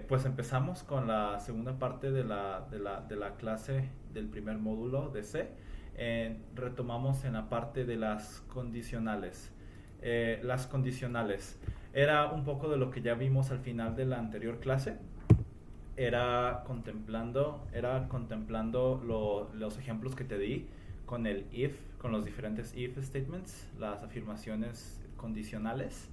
Pues empezamos con la segunda parte de la clase del primer módulo de C. Retomamos en la parte de las condicionales. Las condicionales era un poco de lo que ya vimos al final de la anterior clase. Era contemplando los ejemplos que te di con el if, con los diferentes if statements, las afirmaciones condicionales.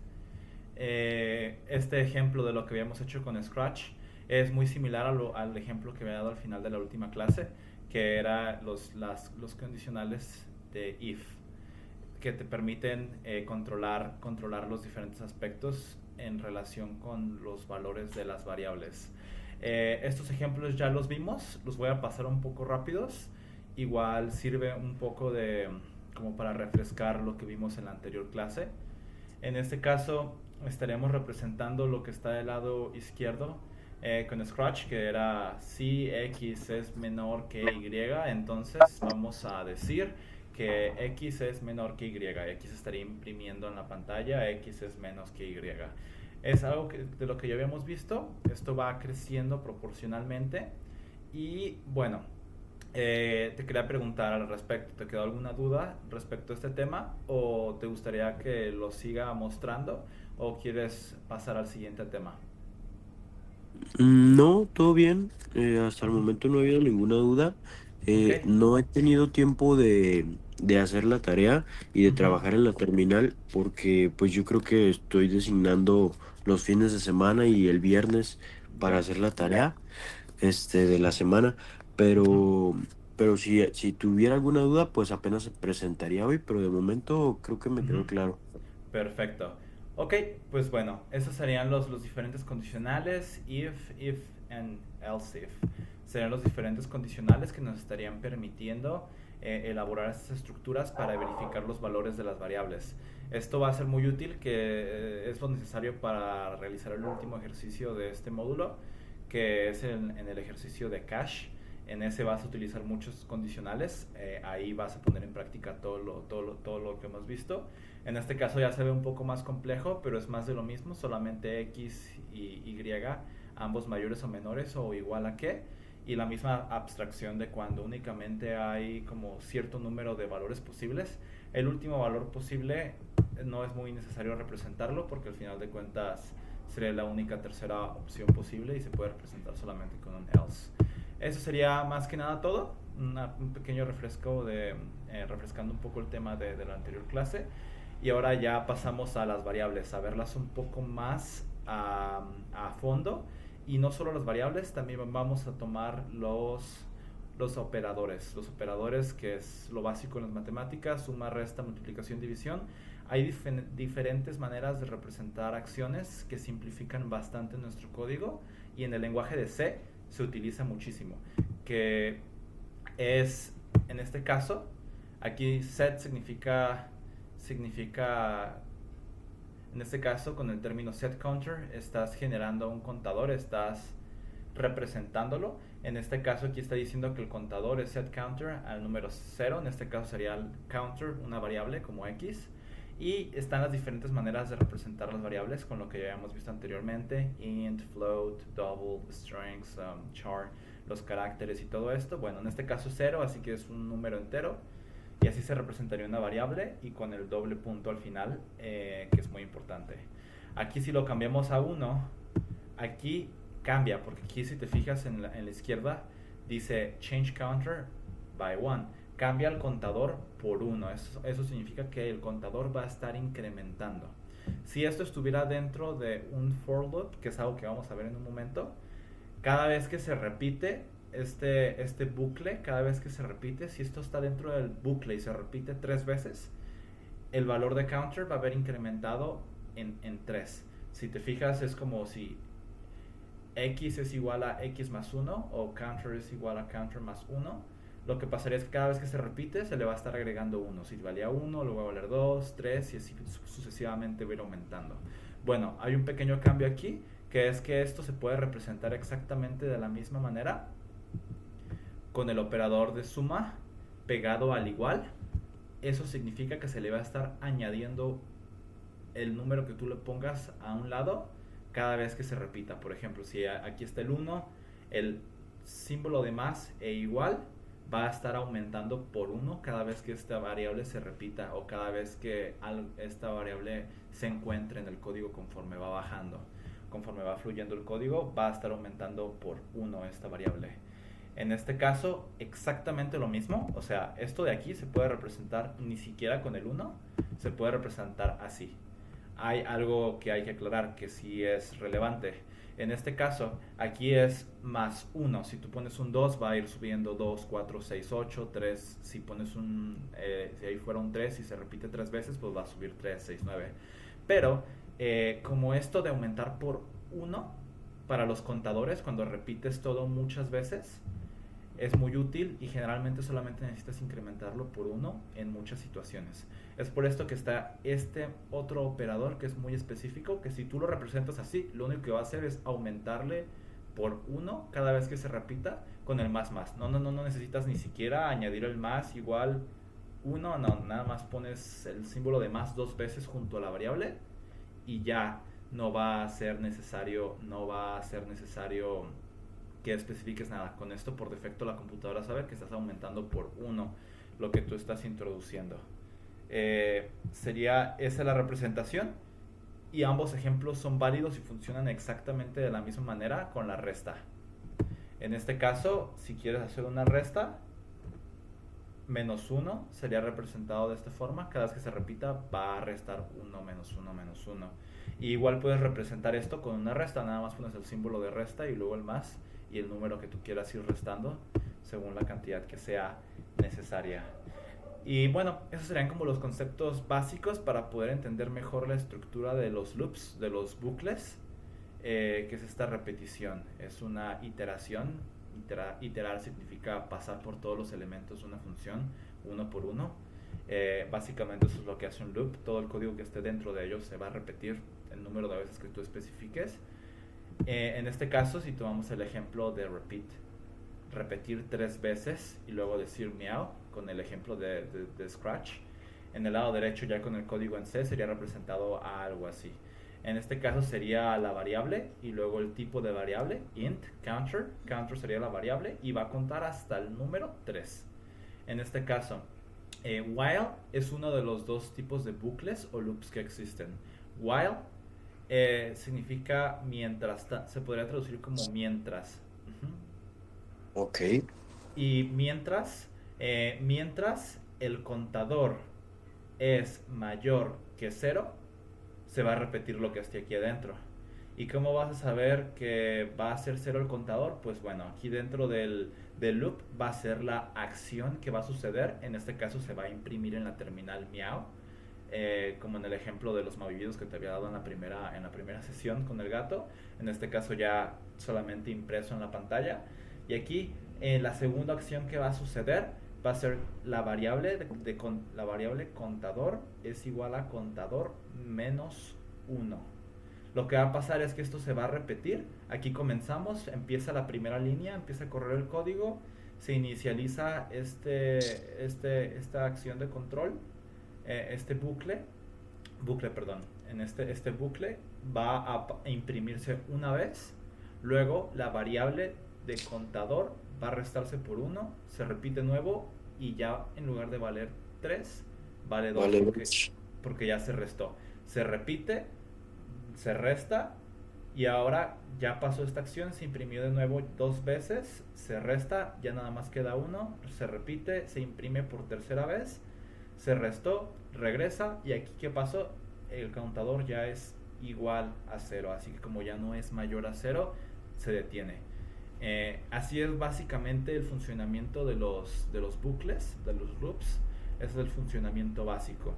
Este ejemplo de lo que habíamos hecho con Scratch es muy similar al ejemplo que había dado al final de la última clase, que era los condicionales de if, que te permiten controlar los diferentes aspectos en relación con los valores de las variables. Estos ejemplos ya los vimos, los voy a pasar un poco rápidos. Igual sirve un poco de como para refrescar lo que vimos en la anterior clase. En este caso estaremos representando lo que está del lado izquierdo con Scratch, que era si x es menor que y, entonces vamos a decir que x es menor que y. X estaría imprimiendo en la pantalla, x es menos que y. Es algo de lo que ya habíamos visto. Esto va creciendo proporcionalmente. Y bueno, te quería preguntar al respecto. ¿Te quedó alguna duda respecto a este tema? ¿O te gustaría que lo siga mostrando? ¿O quieres pasar al siguiente tema? No, todo bien. Hasta el momento no ha habido ninguna duda. Ok. No he tenido tiempo de hacer la tarea y de Ujú. trabajar en la terminal porque pues yo creo que estoy designando los fines de semana y el viernes Ok. para hacer la tarea de la semana. Ujú. Pero, pero si tuviera alguna duda, pues apenas se presentaría hoy, pero de momento creo que me Ujú. quedó claro. Perfecto. Ok, pues bueno, esos serían los diferentes condicionales, if, and else if. Serían los diferentes condicionales que nos estarían permitiendo elaborar estas estructuras para verificar los valores de las variables. Esto va a ser muy útil, que es lo necesario para realizar el último ejercicio de este módulo, que es en el ejercicio de cache. En ese vas a utilizar muchos condicionales, ahí vas a poner en práctica todo lo que hemos visto. En este caso ya se ve un poco más complejo, pero es más de lo mismo, solamente x y y, ambos mayores o menores o igual a qué, y la misma abstracción de cuando únicamente hay como cierto número de valores posibles. El último valor posible no es muy necesario representarlo, porque al final de cuentas sería la única tercera opción posible y se puede representar solamente con un else. Eso sería más que nada todo. Un pequeño refresco refrescando un poco el tema de la anterior clase. Y ahora ya pasamos a las variables, a verlas un poco más a fondo. Y no solo las variables, también vamos a tomar los operadores. Los operadores, que es lo básico en las matemáticas: suma, resta, multiplicación, división. Hay diferentes maneras de representar acciones que simplifican bastante nuestro código, y en el lenguaje de C se utiliza muchísimo, que es, en este caso, aquí set significa, en este caso, con el término set counter, estás generando un contador, estás representándolo. En este caso aquí está diciendo que el contador es set counter al número 0, en este caso sería el counter, una variable como x. Y están las diferentes maneras de representar las variables, con lo que ya habíamos visto anteriormente: int, float, double, strings, char, los caracteres y todo esto. Bueno, en este caso 0, así que es un número entero, y así se representaría una variable, y con el doble punto al final, que es muy importante. Aquí si lo cambiamos a 1, aquí cambia, porque aquí, si te fijas en la izquierda, dice change counter by 1. Cambia el contador por 1. Eso significa que el contador va a estar incrementando. Si esto estuviera dentro de un for loop, que es algo que vamos a ver en un momento, cada vez que se repite este bucle, cada vez que se repite, si esto está dentro del bucle y se repite 3 veces, el valor de counter va a haber incrementado en 3. Si te fijas, es como si x es igual a x más 1 o counter es igual a counter más 1. Lo que pasaría es que cada vez que se repite se le va a estar agregando 1. Si valía 1, luego va a valer 2, 3, y así sucesivamente va a ir aumentando. Bueno, hay un pequeño cambio aquí, que es que esto se puede representar exactamente de la misma manera, con el operador de suma pegado al igual. Eso significa que se le va a estar añadiendo el número que tú le pongas a un lado cada vez que se repita. Por ejemplo, si aquí está el 1, el símbolo de más e igual va a estar aumentando por 1 cada vez que esta variable se repita o cada vez que esta variable se encuentre en el código conforme va bajando. Conforme va fluyendo el código, va a estar aumentando por 1 esta variable. En este caso, exactamente lo mismo. O sea, esto de aquí se puede representar ni siquiera con el 1, se puede representar así. Hay algo que hay que aclarar que sí es relevante. En este caso, aquí es más 1. Si tú pones un 2, va a ir subiendo 2, 4, 6, 8, 3. Si pones si ahí fuera un 3 y se repite 3 veces, pues va a subir 3, 6, 9. Pero, como esto de aumentar por 1, para los contadores, cuando repites todo muchas veces, es muy útil y generalmente solamente necesitas incrementarlo por 1 en muchas situaciones. Es por esto que está este otro operador que es muy específico, que si tú lo representas así, lo único que va a hacer es aumentarle por 1 cada vez que se repita con el más más. No necesitas ni siquiera añadir el más igual 1, no, nada más pones el símbolo de más 2 veces junto a la variable y ya no va a ser necesario que especifiques nada. Con esto por defecto la computadora sabe que estás aumentando por 1 lo que tú estás introduciendo. Sería esa la representación y ambos ejemplos son válidos y funcionan exactamente de la misma manera con la resta. En este caso, si quieres hacer una resta, menos 1 sería representado de esta forma. Cada vez que se repita va a restar 1 menos 1 menos 1. Y igual puedes representar esto con una resta, nada más pones el símbolo de resta y luego el más y el número que tú quieras ir restando según la cantidad que sea necesaria. Y bueno, esos serían como los conceptos básicos para poder entender mejor la estructura de los loops, de los bucles, que es esta repetición. Es una iteración. Iterar significa pasar por todos los elementos de una función uno por uno. Básicamente eso es lo que hace un loop. Todo el código que esté dentro de ellos se va a repetir el número de veces que tú especifiques. En este caso, si tomamos el ejemplo de repetir 3 veces y luego decir meow, con el ejemplo de Scratch, en el lado derecho ya con el código en C sería representado a algo así. En este caso sería la variable y luego el tipo de variable, int, counter sería la variable y va a contar hasta el número 3. En este caso, while es uno de los dos tipos de bucles o loops que existen. While significa mientras, se podría traducir como mientras. Ok. Y mientras el contador es mayor que 0, se va a repetir lo que esté aquí adentro. ¿Y cómo vas a saber que va a ser 0 el contador? Pues bueno, aquí dentro del loop va a ser la acción que va a suceder. En este caso se va a imprimir en la terminal meow. Como en el ejemplo de los movidos que te había dado en la primera sesión con el gato. En este caso ya solamente impreso en la pantalla. Y aquí la segunda acción que va a suceder va a ser la variable la variable contador es igual a contador menos 1. Lo que va a pasar es que esto se va a repetir. Aquí comenzamos, empieza la primera línea, empieza a correr el código, se inicializa esta acción de control, este bucle, en este bucle va a imprimirse una vez, luego la variable de contador va a restarse por 1, se repite nuevo y ya en lugar de valer 3, vale 2 Vale. porque ya se restó. Se repite, se resta y ahora ya pasó esta acción, se imprimió de nuevo 2 veces, se resta, ya nada más queda 1, se repite, se imprime por tercera vez, se restó, regresa y aquí ¿qué pasó? El contador ya es igual a 0, así que como ya no es mayor a 0, se detiene. Así es básicamente el funcionamiento de los bucles, de los loops. Ese es el funcionamiento básico.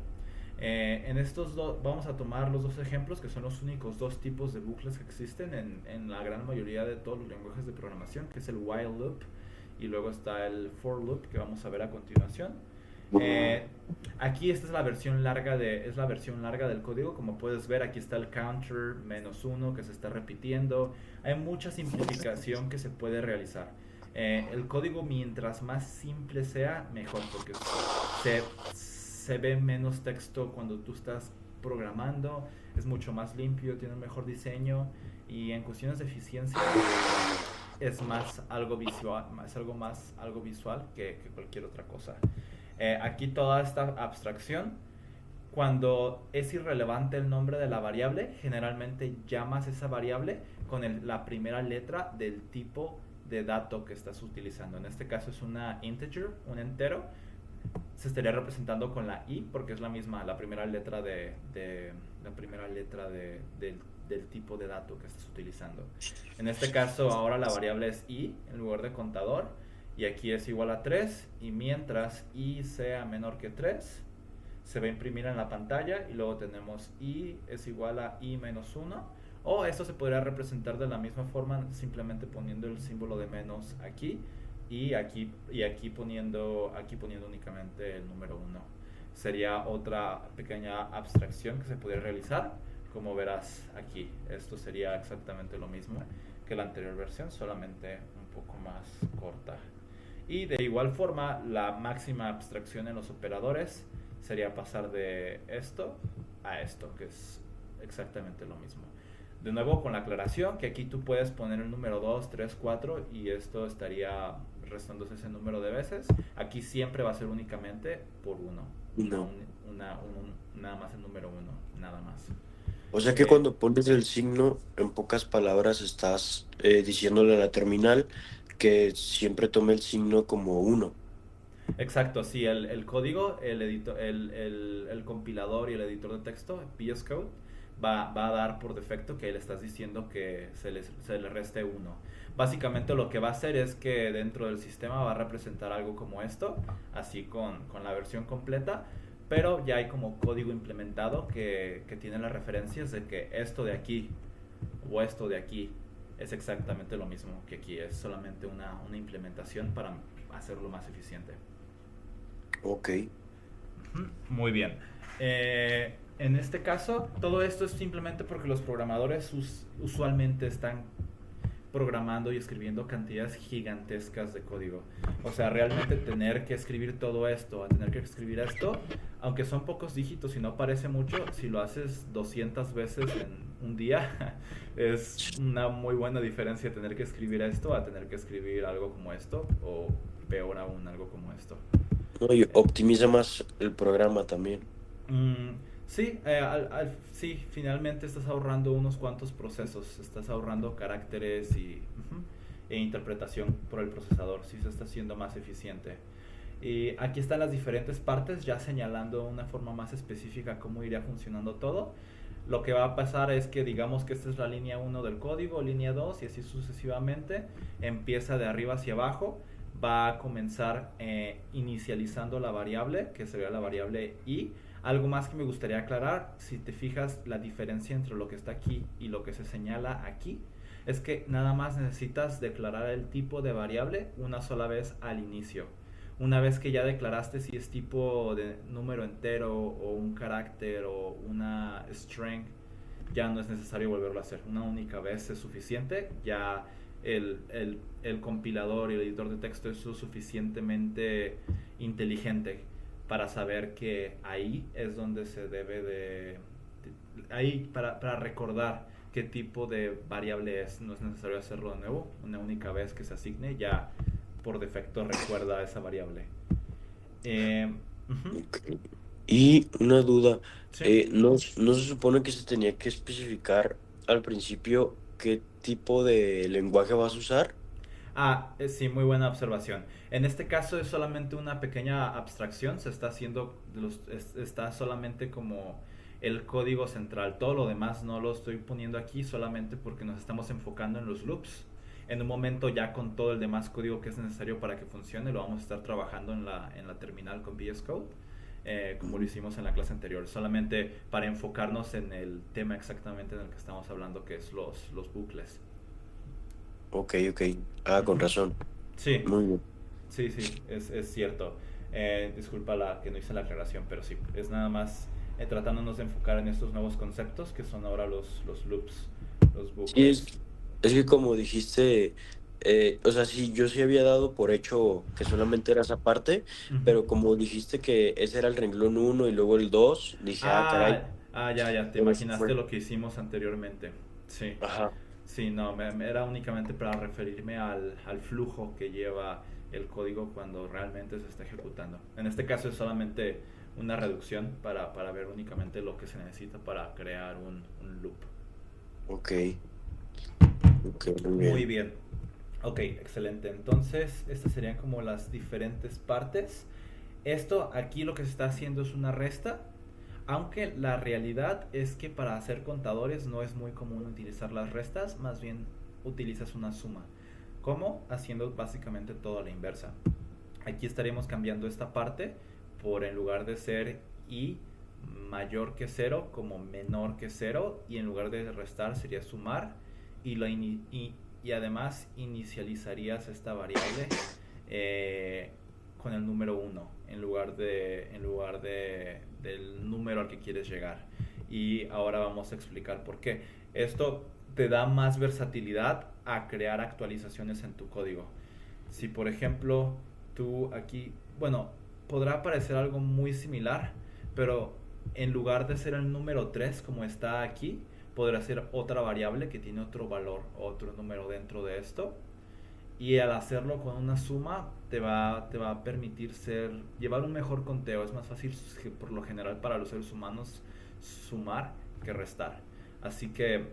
En estos vamos a tomar los dos ejemplos que son los únicos dos tipos de bucles que existen en la gran mayoría de todos los lenguajes de programación, que es el while loop y luego está el for loop que vamos a ver a continuación. Aquí esta es la versión larga del código. Como puedes ver, aquí está el counter menos 1 que se está repitiendo. Hay mucha simplificación que se puede realizar. El código mientras más simple sea, mejor, porque se ve menos texto cuando tú estás programando, es mucho más limpio, tiene un mejor diseño Y en cuestiones de eficiencia es más algo visual, es algo más algo visual que cualquier otra cosa. Aquí toda esta abstracción, cuando es irrelevante el nombre de la variable, generalmente llamas esa variable con la primera letra del tipo de dato que estás utilizando. En este caso es una integer, un entero. Se estaría representando con la i porque es la misma, la primera letra del tipo de dato que estás utilizando. En este caso ahora la variable es i en lugar de contador, y aquí es igual a 3, y mientras i sea menor que 3 se va a imprimir en la pantalla, y luego tenemos i es igual a i menos 1, o esto se podría representar de la misma forma simplemente poniendo el símbolo de menos aquí, y aquí poniendo únicamente el número 1. Sería otra pequeña abstracción que se podría realizar. Como verás aquí, esto sería exactamente lo mismo que la anterior versión, solamente un poco más corta. Y de igual forma, la máxima abstracción en los operadores sería pasar de esto a esto, que es exactamente lo mismo. De nuevo, con la aclaración que aquí tú puedes poner el número 2, 3, 4 y esto estaría restándose ese número de veces. Aquí siempre va a ser únicamente por 1. No. Nada más el número 1, nada más. O sea que cuando pones el signo, en pocas palabras estás diciéndole a la terminal que siempre tome el signo como uno. Exacto, sí, el código, el compilador y el editor de texto, VS Code, va a dar por defecto que le estás diciendo que se le reste 1. Básicamente lo que va a hacer es que dentro del sistema va a representar algo como esto, así con la versión completa, pero ya hay como código implementado que tiene las referencias de que esto de aquí o esto de aquí es exactamente lo mismo que aquí, es solamente una implementación para hacerlo más eficiente. Ok. Muy bien. En este caso, todo esto es simplemente porque los programadores usualmente están programando y escribiendo cantidades gigantescas de código. O sea, realmente tener que escribir todo esto, a tener que escribir esto, aunque son pocos dígitos y no parece mucho, si lo haces 200 veces en un día, es una muy buena diferencia tener que escribir esto a tener que escribir algo como esto, o peor aún, algo como esto. No, y optimiza más el programa también. Mm, sí, sí, finalmente estás ahorrando unos cuantos procesos, estás ahorrando caracteres e interpretación por el procesador, sí se está haciendo más eficiente. Y aquí están las diferentes partes, ya señalando una forma más específica cómo iría funcionando todo. Lo que va a pasar es que digamos que esta es la línea 1 del código, línea 2 y así sucesivamente, empieza de arriba hacia abajo, va a comenzar inicializando la variable, que sería la variable i. Algo más que me gustaría aclarar, si te fijas la diferencia entre lo que está aquí y lo que se señala aquí, es que nada más necesitas declarar el tipo de variable una sola vez al inicio. Una vez que ya declaraste si es tipo de número entero o un carácter o una string, ya no es necesario volverlo a hacer. Una única vez es suficiente. Ya el compilador y el editor de texto es lo suficientemente inteligente para saber que ahí es donde se debe ahí para recordar qué tipo de variable es. No es necesario hacerlo de nuevo. Una única vez que se asigne ya por defecto recuerda esa variable. Ok. Y una duda, Sí. ¿no se supone que se tenía que especificar al principio qué tipo de lenguaje vas a usar? Sí, muy buena observación. En este caso es solamente una pequeña abstracción, se está haciendo, está solamente como el código central. Todo lo demás no lo estoy poniendo aquí solamente porque nos estamos enfocando en los loops. En un momento ya con todo el demás código que es necesario para que funcione, lo vamos a estar trabajando en la terminal con VS Code, como lo hicimos en la clase anterior, solamente para enfocarnos en el tema exactamente en el que estamos hablando, que es los bucles. Ok, ok. Ah, con Ujú. razón. Sí, Muy bien. sí, es cierto. Disculpa que no hice la aclaración, pero sí, es nada más tratándonos de enfocar en estos nuevos conceptos que son ahora los loops, los Sí, bucles. es que como dijiste, o sea, sí, yo sí había dado por hecho que solamente era esa parte, Ujú. pero como dijiste que ese era el renglón uno y luego el 2 dije, ah, caray, Ah, ya, te por eso imaginaste fue. lo que hicimos anteriormente. Sí. Ajá. Sí, no, era únicamente para referirme al flujo que lleva el código cuando realmente se está ejecutando. En este caso es solamente una reducción para ver únicamente lo que se necesita para crear un loop. Ok, ok, muy Muy bien. bien. Ok, excelente. Entonces, estas serían como las diferentes partes. Esto aquí lo que se está haciendo es una resta, aunque la realidad es que para hacer contadores no es muy común utilizar las restas, más bien utilizas una suma. ¿Cómo? Haciendo básicamente todo a la inversa. Aquí estaríamos cambiando esta parte por, en lugar de ser i mayor que cero, como menor que cero, y en lugar de restar sería sumar, y, y además inicializarías esta variable eh, con el número uno del número al que quieres llegar. Y ahora vamos a explicar por qué. Esto te da más versatilidad a crear actualizaciones en tu código. Si por ejemplo tú aquí, bueno, podrá parecer algo muy similar, pero en lugar de ser el número 3 como está aquí, podrá ser otra variable que tiene otro valor, otro número dentro de esto. Y al hacerlo con una suma te va a permitir llevar un mejor conteo. Es más fácil por lo general para los seres humanos sumar que restar. Así que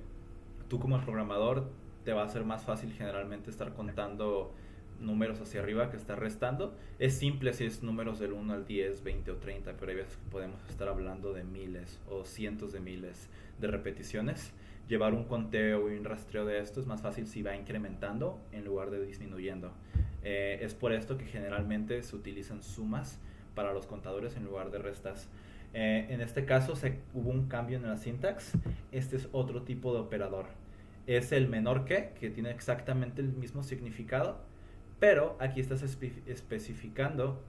tú como programador te va a ser más fácil generalmente estar contando números hacia arriba que estar restando. Es simple si es números del 1 al 10, 20 o 30, pero hay veces que podemos estar hablando de miles o cientos de miles de repeticiones. Llevar un conteo y un rastreo de esto es más fácil si va incrementando en lugar de disminuyendo. Es por esto que generalmente se utilizan sumas para los contadores en lugar de restas. En este caso hubo un cambio en la sintax. Este es otro tipo de operador. Es el menor que tiene exactamente el mismo significado, pero aquí estás especificando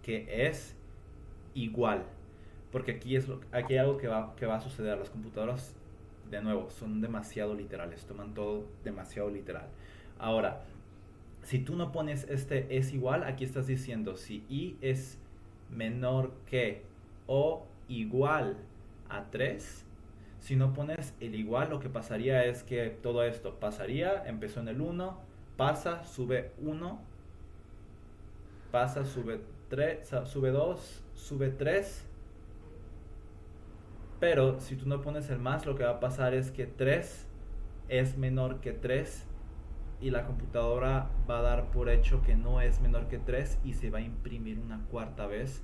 que es igual. Porque aquí hay algo que va a suceder. Las computadoras, de nuevo, son demasiado literales. Toman todo demasiado literal. Ahora, si tú no pones este es igual, aquí estás diciendo si i es menor que o igual a 3. Si no pones el igual, lo que pasaría es que todo esto pasaría, empezó en el 1, pasa, sube 1, pasa, sube 3, sube 2, sube 3. Pero si tú no pones el más, lo que va a pasar es que 3 es menor que 3 y la computadora va a dar por hecho que no es menor que 3 y se va a imprimir una cuarta vez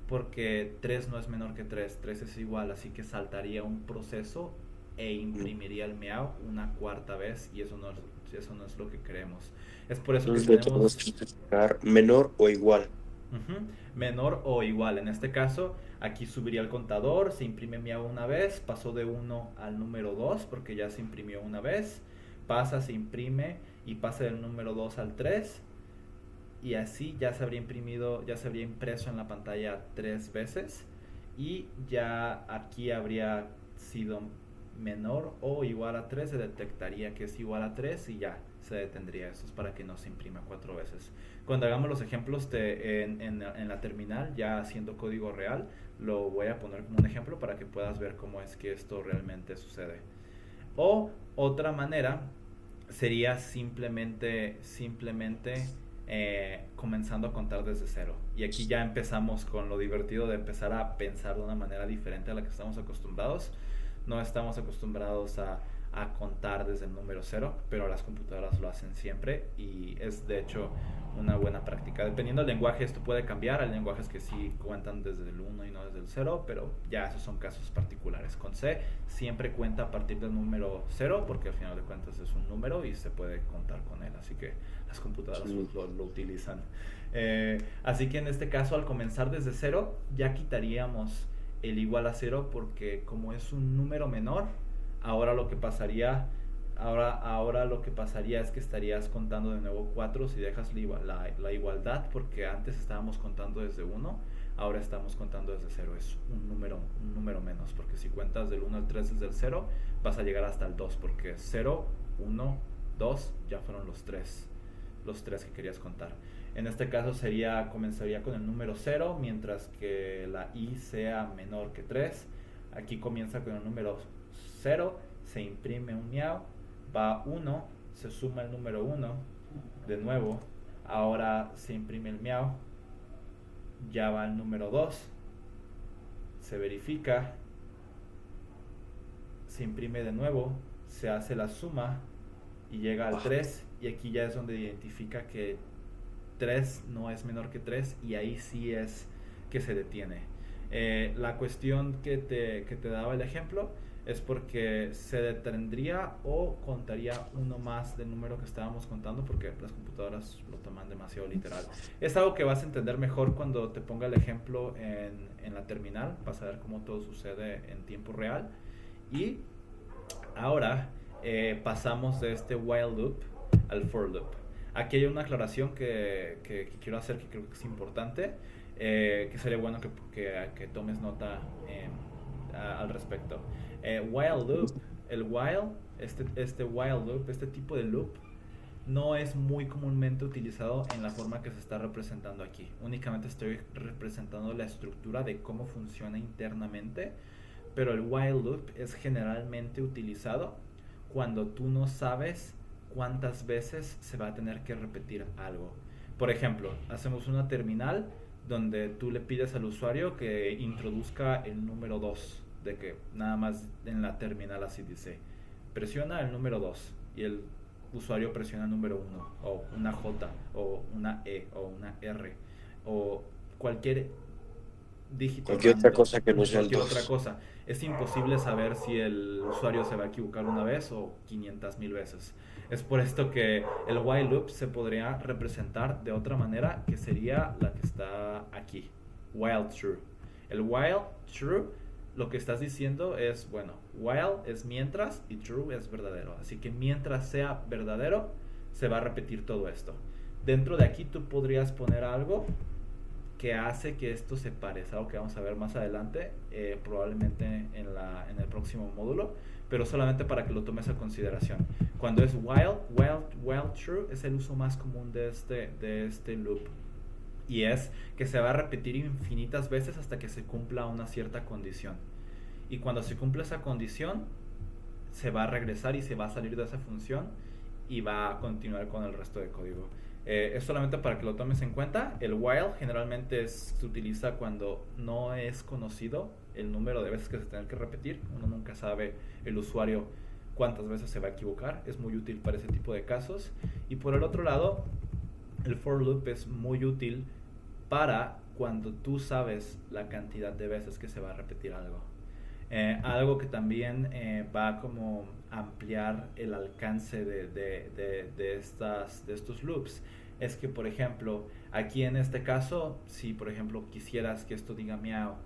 porque 3 no es menor que 3, 3 es igual, así que saltaría un proceso e imprimiría el meow una cuarta vez y eso no es lo que queremos. Es por eso que Entonces le tenemos tenemos que especificar menor o igual. menor o igual. En este caso, aquí subiría el contador, se imprime meow una vez, pasó de 1 al número 2 porque ya se imprimió una vez, pasa, se imprime y pasa del número 2 al 3 y así ya se habría imprimido, ya se habría impreso en la pantalla 3 veces y ya aquí habría sido menor o igual a 3, se detectaría que es igual a 3 y ya se detendría. Eso es para que no se imprima 4 veces. Cuando hagamos los ejemplos en la terminal, ya haciendo código real, lo voy a poner como un ejemplo para que puedas ver cómo es que esto realmente sucede. O otra manera sería simplemente comenzando a contar desde cero. Y aquí ya empezamos con lo divertido de empezar a pensar de una manera diferente a la que estamos acostumbrados. No estamos acostumbrados a contar desde el número cero, pero las computadoras lo hacen siempre y es de hecho una buena práctica. Dependiendo del lenguaje esto puede cambiar, hay lenguajes que sí cuentan desde el 1 y no desde el 0, pero ya esos son casos particulares. Con C siempre cuenta a partir del número 0 porque al final de cuentas es un número y se puede contar con él, así que las computadoras Sí. lo utilizan. Así que en este caso al comenzar desde 0 ya quitaríamos el igual a 0 porque como es un número menor, ahora lo que pasaría ahora lo que pasaría es que estarías contando de nuevo 4 si dejas la igualdad, porque antes estábamos contando desde 1, ahora estamos contando desde 0, es un número menos, porque si cuentas del 1 al 3 desde el 0, vas a llegar hasta el 2, porque 0, 1, 2 ya fueron los tres que querías contar. En este caso comenzaría con el número 0, mientras que la i sea menor que 3. Aquí comienza con el número 0, se imprime un miau, va uno, se suma el número uno, de nuevo, ahora se imprime el miau, ya va el número 2, se verifica, se imprime de nuevo, se hace la suma y llega al 3 y aquí ya es donde identifica que 3 no es menor que 3 y ahí sí es que se detiene. La cuestión que te daba el ejemplo es porque se detendría o contaría uno más del número que estábamos contando, porque las computadoras lo toman demasiado literal. Es algo que vas a entender mejor cuando te ponga el ejemplo en la terminal, vas a ver cómo todo sucede en tiempo real. Y ahora pasamos de este while loop al for loop. Aquí hay una aclaración que quiero hacer que creo que es importante, que sería bueno que tomes nota al respecto. While loop, el while, este while loop, este tipo de loop, no es muy comúnmente utilizado en la forma que se está representando aquí. Únicamente estoy representando la estructura de cómo funciona internamente, pero el while loop es generalmente utilizado cuando tú no sabes cuántas veces se va a tener que repetir algo. Por ejemplo, hacemos una terminal donde tú le pides al usuario que introduzca el número 2, de que nada más en la terminal así dice, presiona el número 2 y el usuario presiona el número 1 o una J o una E o una R o cualquier dígito Cualquier otra random, cosa que no sea el cualquier otra 2. cosa. Es imposible saber si el usuario se va a equivocar una vez o 500,000 veces. Es por esto que el while loop se podría representar de otra manera, que sería la que está aquí, while true. El while true, lo que estás diciendo es, bueno, while es mientras y true es verdadero. Así que mientras sea verdadero, se va a repetir todo esto. Dentro de aquí tú podrías poner algo que hace que esto se parezca, algo que vamos a ver más adelante, probablemente en el próximo módulo, pero solamente para que lo tomes a consideración. Cuando es while true es el uso más común de este loop, y es que se va a repetir infinitas veces hasta que se cumpla una cierta condición. Y cuando se cumple esa condición, se va a regresar y se va a salir de esa función y va a continuar con el resto de código. Es solamente para que lo tomes en cuenta. El while generalmente se utiliza cuando no es conocido el número de veces que se tiene que repetir. Uno nunca sabe el usuario cuántas veces se va a equivocar. Es muy útil para ese tipo de casos. Y por el otro lado, el for loop es muy útil para cuando tú sabes la cantidad de veces que se va a repetir algo. Algo que también va a como ampliar el alcance de estos loops es que, por ejemplo, aquí en este caso, si por ejemplo quisieras que esto diga miau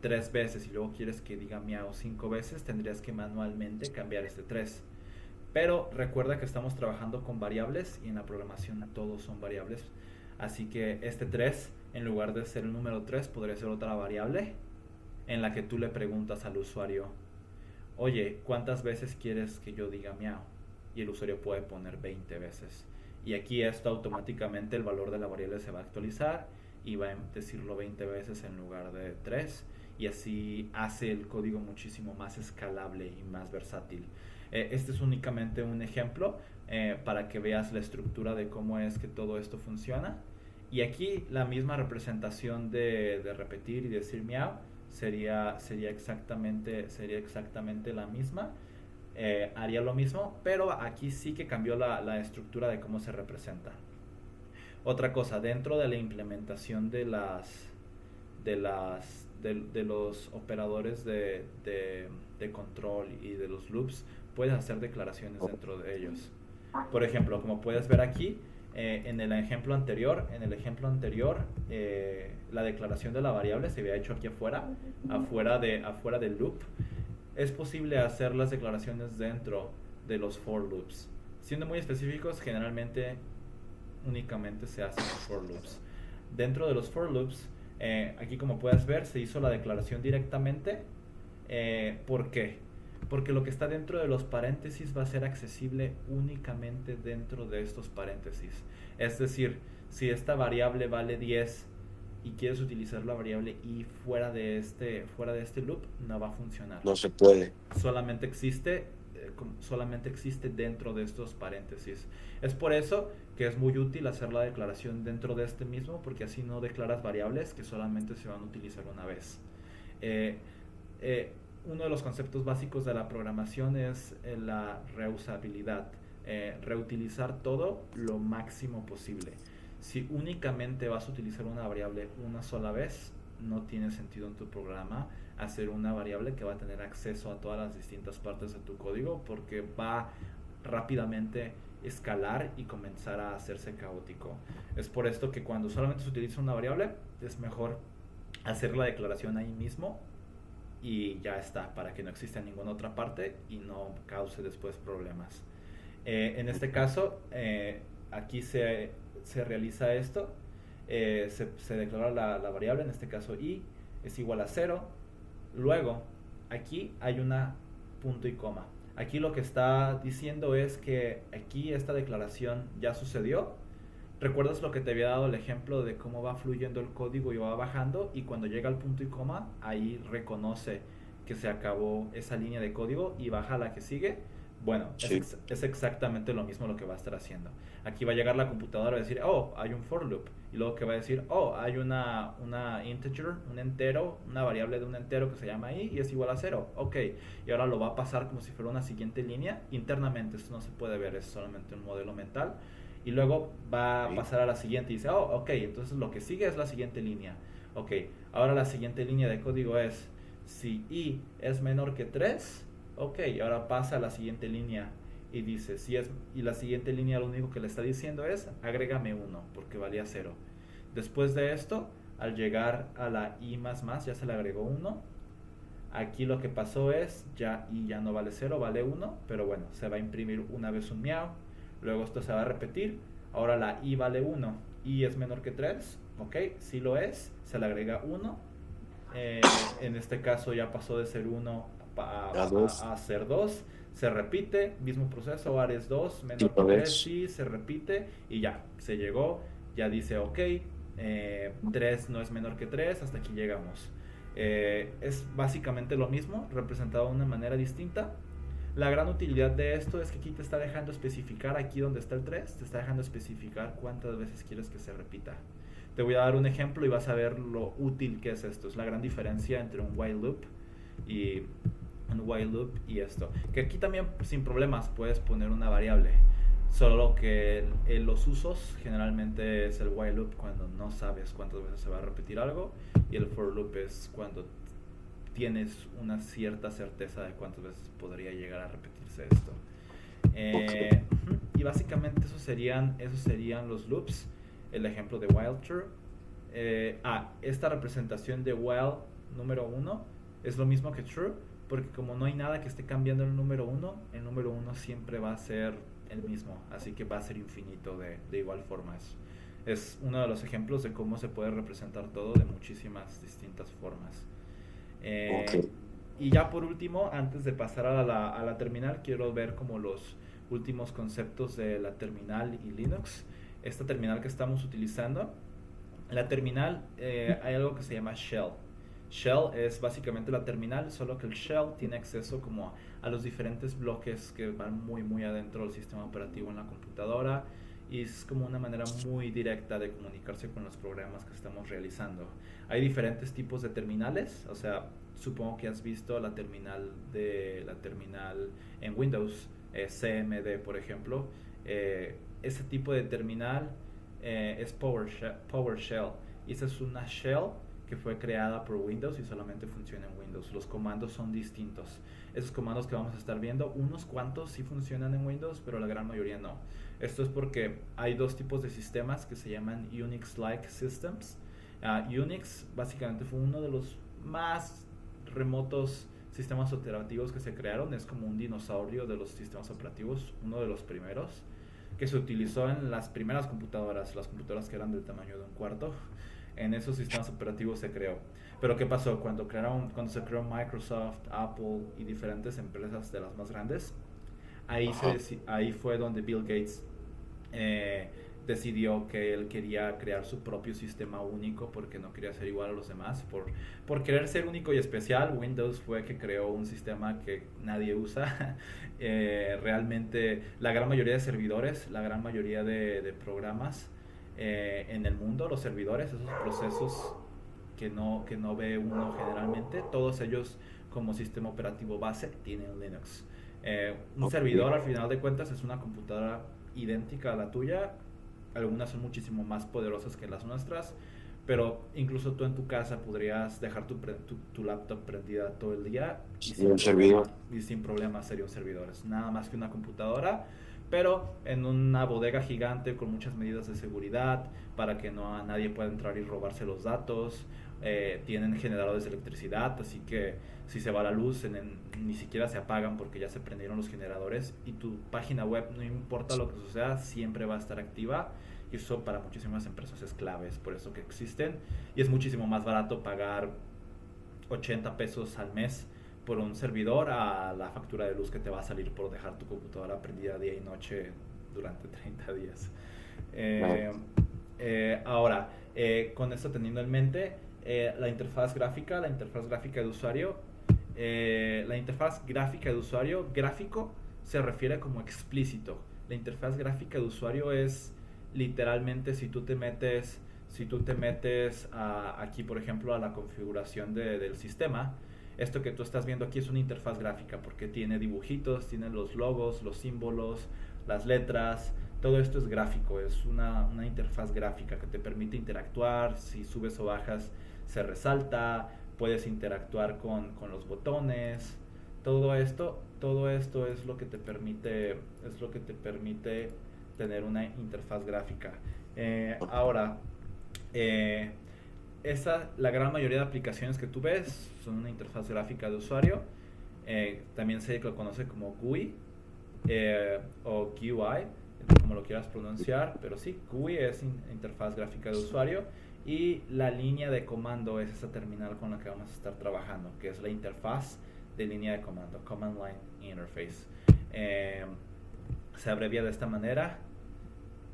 3 veces y luego quieres que diga miau 5 veces, tendrías que manualmente cambiar este 3. Pero recuerda que estamos trabajando con variables y en la programación todos son variables. Así que este 3, en lugar de ser el número 3, podría ser otra variable en la que tú le preguntas al usuario, oye, ¿cuántas veces quieres que yo diga miau? Y el usuario puede poner 20 veces. Y aquí esto automáticamente el valor de la variable se va a actualizar y va a decirlo 20 veces en lugar de 3. Y así hace el código muchísimo más escalable y más versátil. Este es únicamente un ejemplo para que veas la estructura de cómo es que todo esto funciona. Y aquí la misma representación de repetir y decir miau sería exactamente la misma. Haría lo mismo, pero aquí sí que cambió la estructura de cómo se representa. Otra cosa, dentro de la implementación de los operadores de control y de los loops, puedes hacer declaraciones dentro de ellos. Por ejemplo, como puedes ver aquí, en el ejemplo anterior, la declaración de la variable se había hecho aquí afuera del loop. Es posible hacer las declaraciones dentro de los for loops. Siendo muy específicos, generalmente únicamente se hacen los for loops. Dentro de los for loops, aquí como puedes ver, se hizo la declaración directamente. ¿Por qué? Porque lo que está dentro de los paréntesis va a ser accesible únicamente dentro de estos paréntesis. Es decir, si esta variable vale 10 y quieres utilizar la variable i fuera de este loop, no va a funcionar. No se puede. Solamente existe solamente existe dentro de estos paréntesis. Es por eso que es muy útil hacer la declaración dentro de este mismo, porque así no declaras variables que solamente se van a utilizar una vez. Eh, Uno de los conceptos básicos de la programación es la reusabilidad, reutilizar todo lo máximo posible. Si únicamente vas a utilizar una variable una sola vez, no tiene sentido en tu programa hacer una variable que va a tener acceso a todas las distintas partes de tu código, porque va rápidamente escalar y comenzar a hacerse caótico. Es por esto que cuando solamente se utiliza una variable, es mejor hacer la declaración ahí mismo y ya está, para que no exista en ninguna otra parte y no cause después problemas. En este caso, aquí se realiza esto, se declara la variable, en este caso i es igual a 0. Luego, aquí hay una punto y coma. Aquí lo que está diciendo es que aquí esta declaración ya sucedió. ¿Recuerdas lo que te había dado el ejemplo de cómo va fluyendo el código y va bajando? Y cuando llega al punto y coma, ahí reconoce que se acabó esa línea de código y baja la que sigue. Bueno, Sí. es exactamente lo mismo lo que va a estar haciendo. Aquí va a llegar la computadora y va a decir, oh, hay un for loop. Y luego que va a decir, oh, hay una integer, un entero, una variable de un entero que se llama i y es igual a 0. Ok, y ahora lo va a pasar como si fuera una siguiente línea. Internamente esto no se puede ver, es solamente un modelo mental. Y luego va a Sí. pasar a la siguiente y dice, oh, ok, entonces lo que sigue es la siguiente línea. Ok, ahora la siguiente línea de código es, si i es menor que 3, ok, ahora pasa a la siguiente línea y dice, y la siguiente línea lo único que le está diciendo es, agrégame 1, porque valía 0. Después de esto, al llegar a la i++, ya se le agregó 1. Aquí lo que pasó es, ya i ya no vale 0, vale 1, pero bueno, se va a imprimir una vez un miau. Luego esto se va a repetir. Ahora la i vale 1, i es menor que 3, ok, si lo es, se le agrega 1. En este caso ya pasó de ser 1 A 2. a ser 2. Se repite, mismo proceso, Ares 2, Si menor que lo 3, ves. sí, se repite y ya, se llegó, ya dice ok, 3 no es menor que 3, hasta aquí llegamos. Es básicamente lo mismo, representado de una manera distinta. La gran utilidad de esto es que aquí te está dejando especificar, aquí donde está el 3, te está dejando especificar cuántas veces quieres que se repita. Te voy a dar un ejemplo y vas a ver lo útil que es esto. Es la gran diferencia entre un y while loop y esto. Que aquí también sin problemas puedes poner una variable. Solo que en los usos generalmente es el while loop cuando no sabes cuántas veces se va a repetir algo y el for loop es cuando tienes una cierta certeza de cuántas veces podría llegar a repetirse esto. Ok. Y básicamente esos serían los loops. El ejemplo de while true. Esta representación de while número 1 es lo mismo que true, porque como no hay nada que esté cambiando el número 1, el número 1 siempre va a ser el mismo, así que va a ser infinito de igual forma. Es uno de los ejemplos de cómo se puede representar todo de muchísimas distintas formas. Ok. Eh, y ya por último, antes de pasar a la terminal, quiero ver como los últimos conceptos de la terminal y Linux. Esta terminal que estamos utilizando, la terminal, hay algo que se llama shell. Shell es básicamente la terminal, solo que el shell tiene acceso como a los diferentes bloques que van muy adentro del sistema operativo en la computadora y es como una manera muy directa de comunicarse con los programas que estamos realizando. Hay diferentes tipos de terminales, o sea, supongo que has visto la terminal en Windows, CMD por ejemplo. Ese tipo de terminal es PowerShell. Y esa es una shell que fue creada por Windows y solamente funciona en Windows. Los comandos son distintos. Esos comandos que vamos a estar viendo, unos cuantos sí funcionan en Windows, pero la gran mayoría no. Esto es porque hay dos tipos de sistemas que se llaman Unix-like systems. Unix básicamente fue uno de los más remotos sistemas operativos que se crearon. Es como un dinosaurio de los sistemas operativos, uno de los primeros que se utilizó en las primeras computadoras, las computadoras que eran del tamaño de un cuarto. En esos sistemas operativos se creó. Pero ¿qué pasó? Cuando se creó Microsoft, Apple y diferentes empresas de las más grandes, Ajá. ahí fue donde Bill Gates decidió que él quería crear su propio sistema único porque no quería ser igual a los demás. Por querer ser único y especial, Windows fue que creó un sistema que nadie usa. Realmente la gran mayoría de servidores, la gran mayoría de programas en el mundo, los servidores, esos procesos que no ve uno generalmente, todos ellos como sistema operativo base tienen Linux. Un Ok. servidor al final de cuentas es una computadora idéntica a la tuya, algunas son muchísimo más poderosas que las nuestras, pero incluso tú en tu casa podrías dejar tu laptop prendida todo el día Sí, un servidor. y sin problema sería un servidor. Es nada más que una computadora, pero en una bodega gigante con muchas medidas de seguridad para que no nadie pueda entrar y robarse los datos. Tienen generadores de electricidad, así que si se va la luz ni siquiera se apagan porque ya se prendieron los generadores y tu página web, no importa lo que suceda, siempre va a estar activa. Y eso para muchísimas empresas es clave, es por eso que existen. Y es muchísimo más barato pagar 80 pesos al mes por un servidor a la factura de luz que te va a salir por dejar tu computadora prendida día y noche durante 30 días. Claro. Eh, Ahora, con esto teniendo en mente, la interfaz gráfica de usuario, la interfaz gráfica de usuario, gráfico, se refiere como explícito. La interfaz gráfica de usuario es literalmente si tú te metes aquí, por ejemplo, a la configuración del sistema, esto que tú estás viendo aquí es una interfaz gráfica porque tiene dibujitos, tiene los logos, los símbolos, las letras, todo esto es gráfico, es una interfaz gráfica que te permite interactuar, si subes o bajas se resalta, puedes interactuar con los botones, todo esto es lo que te permite tener una interfaz gráfica. Ahora, eh, la gran mayoría de aplicaciones que tú ves son una interfaz gráfica de usuario. También se lo conoce como GUI o GUI, como lo quieras pronunciar, pero sí, GUI es interfaz gráfica de usuario y la línea de comando es esa terminal con la que vamos a estar trabajando, que es la interfaz de línea de comando, Command Line Interface. Eh, Se abrevia de esta manera,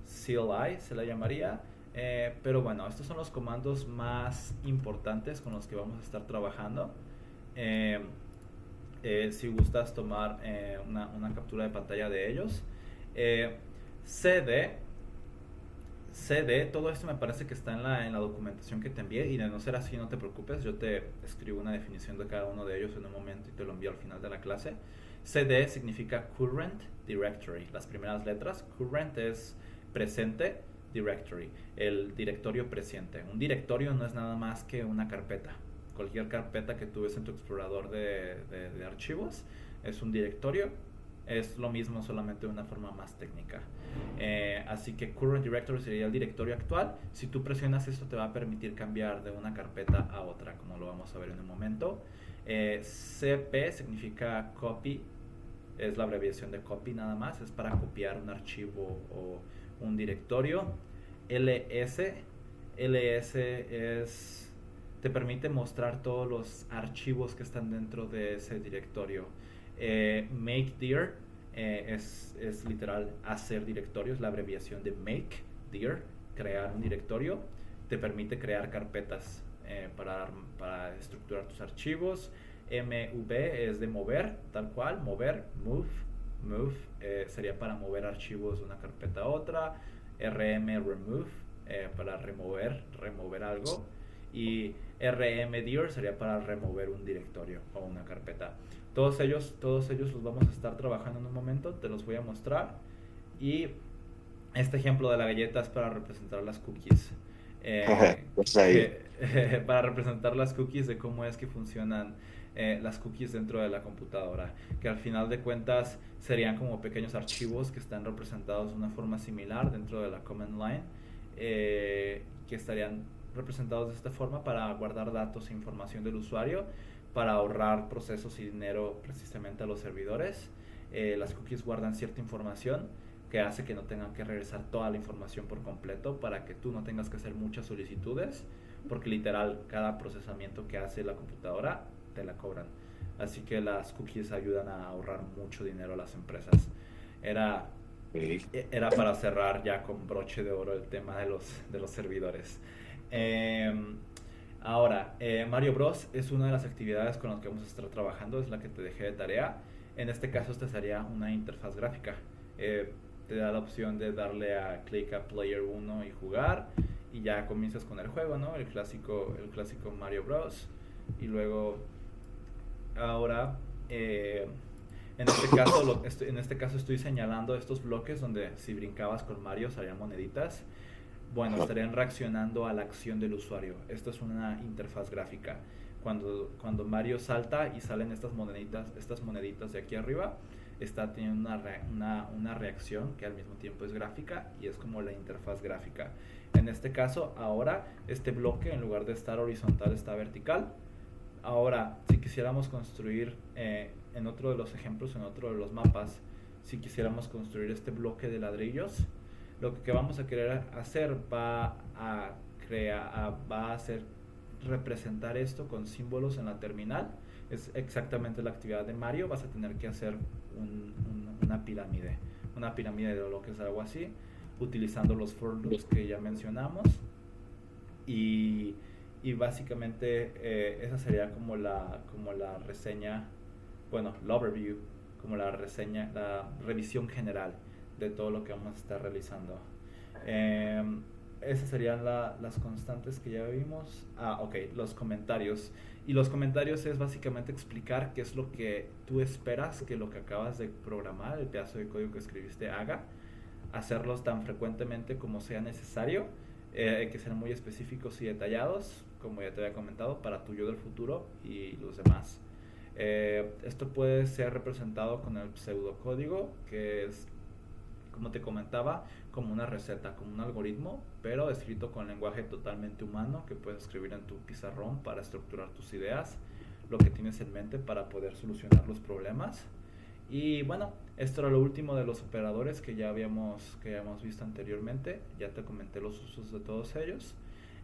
CLI se la llamaría. Pero bueno, estos son los comandos más importantes con los que vamos a estar trabajando. Eh, si gustas tomar una captura de pantalla de ellos. Eh, CD, todo esto me parece que está en la documentación que te envié y de no ser así no te preocupes, yo te escribo una definición de cada uno de ellos en un momento y te lo envío al final de la clase. CD significa Current Directory, las primeras letras. Current es presente, Directory, el directorio presente. Un directorio no es nada más que una carpeta. Cualquier carpeta que tú ves en tu explorador de archivos es un directorio. Es lo mismo, solamente de una forma más técnica. Así que Current Directory sería el directorio actual. Si tú presionas esto te va a permitir cambiar de una carpeta a otra, como lo vamos a ver en un momento. CP significa Copy, es la abreviación de copy nada más, es para copiar un archivo o un directorio. LS te permite mostrar todos los archivos que están dentro de ese directorio. Make dir es literal hacer directorios, la abreviación de make dir, crear un directorio, te permite crear carpetas para estructurar tus archivos. MV es de mover, tal cual, mover, move sería para mover archivos de una carpeta a otra. Remove para remover algo, y rmdir sería para remover un directorio o una carpeta. Todos ellos los vamos a estar trabajando en un momento, te los voy a mostrar. Y este ejemplo de la galleta es para representar las cookies. Pues ahí. Para representar las cookies de cómo es que funcionan las cookies dentro de la computadora, que al final de cuentas serían como pequeños archivos que están representados de una forma similar dentro de la command line, que estarían representados de esta forma para guardar datos e información del usuario, para ahorrar procesos y dinero precisamente a los servidores. Las cookies guardan cierta información que hace que no tengan que regresar toda la información por completo, para que tú no tengas que hacer muchas solicitudes, porque literal cada procesamiento que hace la computadora te la cobran. Así que las cookies ayudan a ahorrar mucho dinero a las empresas. Era Era para cerrar ya con broche de oro el tema de los servidores. Em, Ahora, Mario Bros. Es una de las actividades con las que vamos a estar trabajando, es la que te dejé de tarea. En este caso, esta sería una interfaz gráfica. Te da la opción de darle a clic a Player uno y jugar, y ya comienzas con el juego, ¿no? El clásico Mario Bros. Y luego, ahora, en este caso estoy señalando estos bloques donde si brincabas con Mario salían moneditas. Bueno, Ajá. estarían reaccionando a la acción del usuario. Esto es una interfaz gráfica. Cuando Mario salta y salen estas moneditas de aquí arriba, está teniendo una reacción que al mismo tiempo es gráfica, y es como la interfaz gráfica. En este caso, ahora este bloque, en lugar de estar horizontal, está vertical. Ahora, si quisiéramos construir, en otro de los ejemplos, en otro de los mapas, si quisiéramos construir este bloque de ladrillos, lo que vamos a querer hacer va a hacer representar esto con símbolos en la terminal. Es exactamente la actividad de Mario. Vas a tener que hacer una pirámide de bloques, algo así, utilizando los for loops que ya mencionamos. Y, y básicamente, esa sería como la reseña, bueno, el overview, como la revisión general de todo lo que vamos a estar realizando. Eh, Esas serían las constantes que ya vimos. Ok, los comentarios. Y los comentarios es básicamente explicar qué es lo que tú esperas que lo que acabas de programar, el pedazo de código que escribiste, haga. Hacerlos tan frecuentemente como sea necesario. Hay que ser muy específicos y detallados, como ya te había comentado, para tu yo del futuro y los demás. Esto puede ser representado con el pseudocódigo, que es, como te comentaba, como una receta, como un algoritmo, pero escrito con lenguaje totalmente humano que puedes escribir en tu pizarrón para estructurar tus ideas, lo que tienes en mente para poder solucionar los problemas. Y bueno, esto era lo último de los operadores que ya habíamos visto anteriormente. Ya te comenté los usos de todos ellos.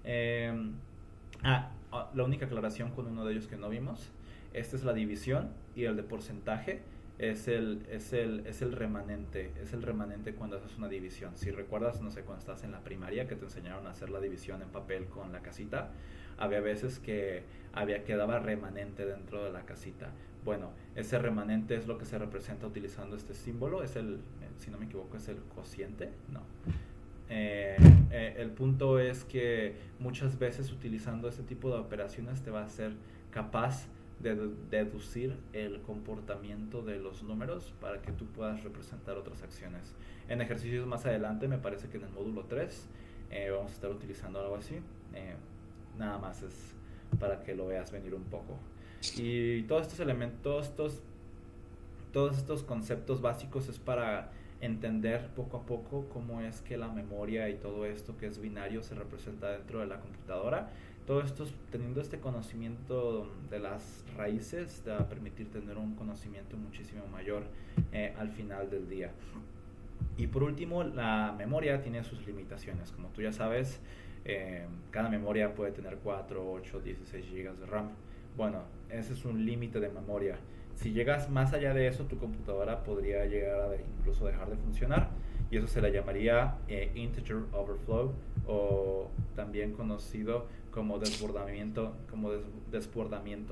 Eh, la única aclaración con uno de ellos que no vimos. Esta es la división, y el de porcentaje es el remanente. Es el remanente cuando haces una división. Si recuerdas, no sé, cuando estás en la primaria que te enseñaron a hacer la división en papel con la casita, había veces que quedaba remanente dentro de la casita. Bueno, ese remanente es lo que se representa utilizando este símbolo. Si no me equivoco, es el cociente. No. El punto es que muchas veces utilizando este tipo de operaciones te va a ser capaz de deducir el comportamiento de los números para que tú puedas representar otras acciones. En ejercicios más adelante, me parece que en el módulo 3, vamos a estar utilizando algo así. Nada más es para que lo veas venir un poco. Y todos estos elementos, todos estos conceptos básicos es para entender poco a poco cómo es que la memoria y todo esto que es binario se representa dentro de la computadora. Todo esto, teniendo este conocimiento de las raíces, te va a permitir tener un conocimiento muchísimo mayor al final del día. Y por último, la memoria tiene sus limitaciones. Como tú ya sabes, cada memoria puede tener 4, 8, 16 GB de RAM. Bueno, ese es un límite de memoria. Si llegas más allá de eso, tu computadora podría llegar a incluso dejar de funcionar, y eso se le llamaría integer overflow, o también conocido como desbordamiento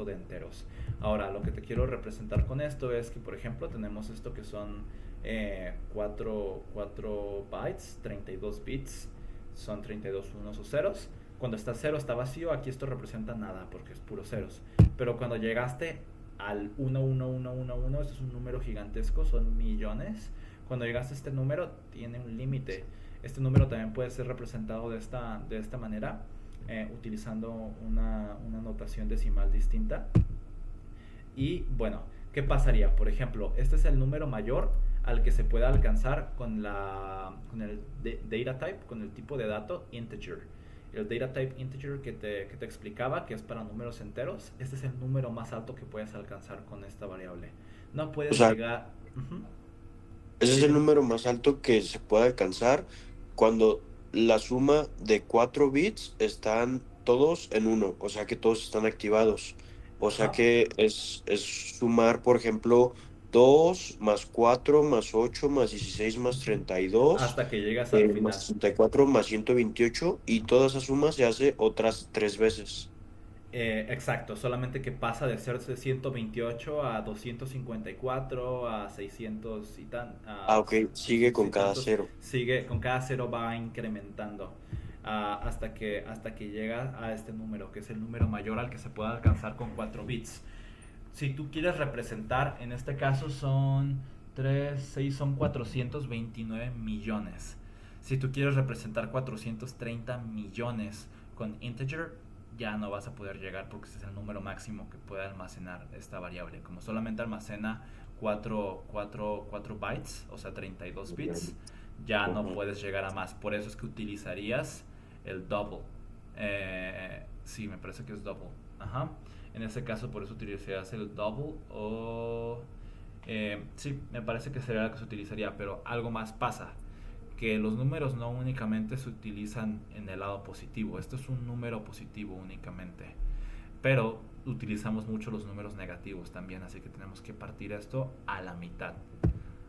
de enteros. Ahora, lo que te quiero representar con esto es que, por ejemplo, tenemos esto que son 4 bytes, 32 bits, son 32 unos o ceros. Cuando está cero está vacío, aquí esto representa nada porque es puro ceros. Pero cuando llegaste al 11111, esto es un número gigantesco, son millones. Cuando llegaste a este número, tiene un límite. Este número también puede ser representado de esta manera, utilizando una notación decimal distinta. Y bueno, ¿qué pasaría? Por ejemplo, este es el número mayor al que se puede alcanzar con el data type, con el tipo de dato integer. El data type integer que te explicaba, que es para números enteros, este es el número más alto que puedes alcanzar con esta variable. No O puedes sea, llegar... Ujú. ese es Sí, el dime. número más alto que se puede alcanzar cuando la suma de 4 bits están todos en uno, o sea que todos están activados. O sea Ajá. que es sumar, por ejemplo, 2 más 4 más 8 más 16 más 32 hasta que llegas al más final. 64 más 128 y toda esa suma se hace otras 3 veces. Exacto, solamente que pasa de ser de 128 a 254 a 600 y tan, Ah, a ok, sigue 600 y con cada tantos, cero. sigue con cada cero va incrementando hasta que llega a este número, que es el número mayor al que se puede alcanzar con 4 bits. Si tú quieres representar, en este caso son 3 6 son 429 millones. Si tú quieres representar 430 millones con integer, ya no vas a poder llegar porque ese es el número máximo que puede almacenar esta variable. Como solamente almacena 4 bytes, o sea 32 bits, ya no Ujú. puedes llegar a más. Por eso es que utilizarías el double. Sí, me parece que es double. Ajá. En ese caso, por eso utilizarías el double o... sí, me parece que sería la que se utilizaría, pero algo más pasa. Que los números no únicamente se utilizan en el lado positivo. Esto es un número positivo únicamente. Pero utilizamos mucho los números negativos también, así que tenemos que partir esto a la mitad.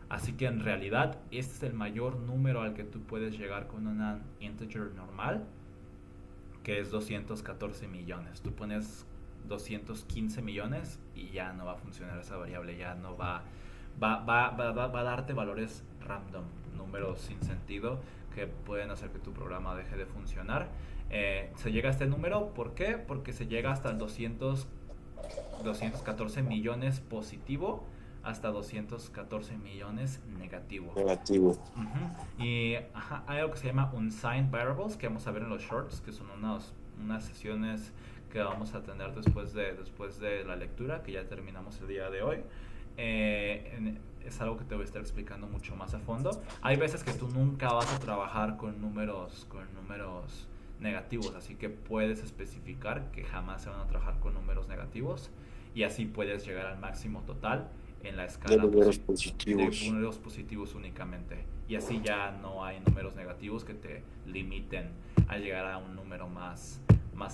Así que en realidad este es el mayor número al que tú puedes llegar con una integer normal, que es 214 millones. Tú pones 215 millones y ya no va a funcionar esa variable, ya no va a darte valores random, números sin sentido que pueden hacer que tu programa deje de funcionar. Se llega a este número, ¿por qué? Porque se llega hasta el 214 millones positivo hasta 214 millones negativo. Negativo. Y ajá, hay algo que se llama unsigned variables que vamos a ver en los shorts, que son unas sesiones que vamos a tener después de la lectura, que ya terminamos el día de hoy. Es algo que te voy a estar explicando mucho más a fondo. Hay veces que tú nunca vas a trabajar con números negativos, así que puedes especificar que jamás se van a trabajar con números negativos y así puedes llegar al máximo total en la De escala números de positivos. números positivos únicamente. Y así ya no hay números negativos que te limiten a llegar a un número más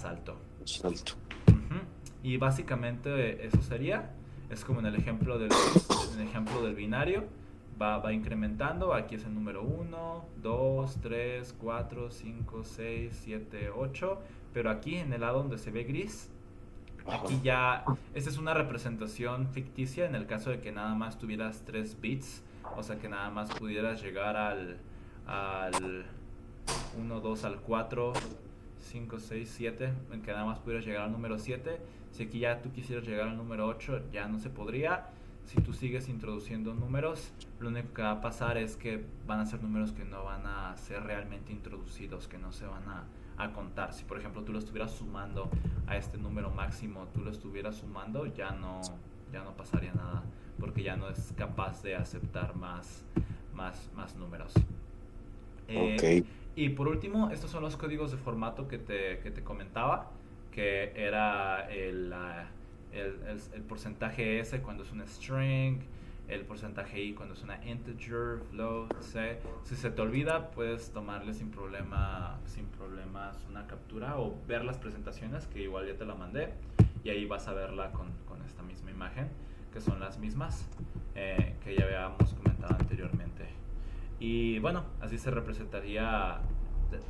alto. Exacto. Uh-huh. Y básicamente eso sería. Es como en en el ejemplo del binario. Va incrementando. Aquí es el número 1, 2, 3, 4, 5, 6, 7, 8. Pero aquí en el lado donde se ve gris, Ajá. aquí ya, esta es una representación ficticia en el caso de que nada más tuvieras 3 bits, o sea que nada más pudieras llegar al 1, 2, al 4, 5, 6, 7, en que nada más pudieras llegar al número 7. Si aquí ya tú quisieras llegar al número 8, ya no se podría. Si tú sigues introduciendo números, lo único que va a pasar es que van a ser números que no van a ser realmente introducidos, que no se van a contar. Si por ejemplo tú lo estuvieras sumando a este número máximo, tú lo estuvieras sumando, ya no pasaría nada, porque ya no es capaz de aceptar más números. Ok. Eh, y por último, estos son los códigos de formato que te comentaba, que era el porcentaje S cuando es una string, el porcentaje I cuando es una integer, float, C. Si se te olvida, puedes tomarle sin problemas una captura o ver las presentaciones, que igual ya te la mandé, y ahí vas a verla con esta misma imagen, que son las mismas que ya habíamos comentado anteriormente. Y bueno, así se representaría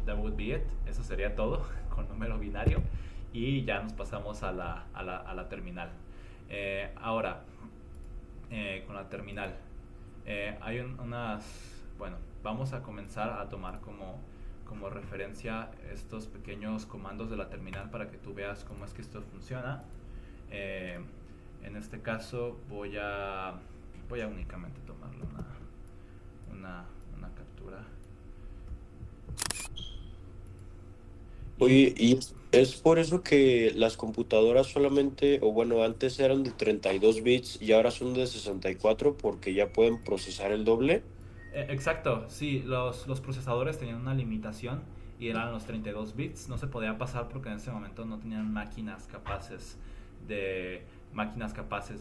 that would be it. Eso sería todo con número binario. Y ya nos pasamos a la terminal. Ahora, con la terminal, hay bueno, vamos a comenzar a tomar como referencia estos pequeños comandos de la terminal para que tú veas cómo es que esto funciona. Eh, en este caso voy a únicamente tomarle una captura. Y Oye, y es por eso que las computadoras solamente, o bueno, antes eran de 32 bits y ahora son de 64 porque ya pueden procesar el doble. exacto, sí, los procesadores tenían una limitación y eran los 32 bits. No se podía pasar porque en ese momento no tenían de máquinas capaces de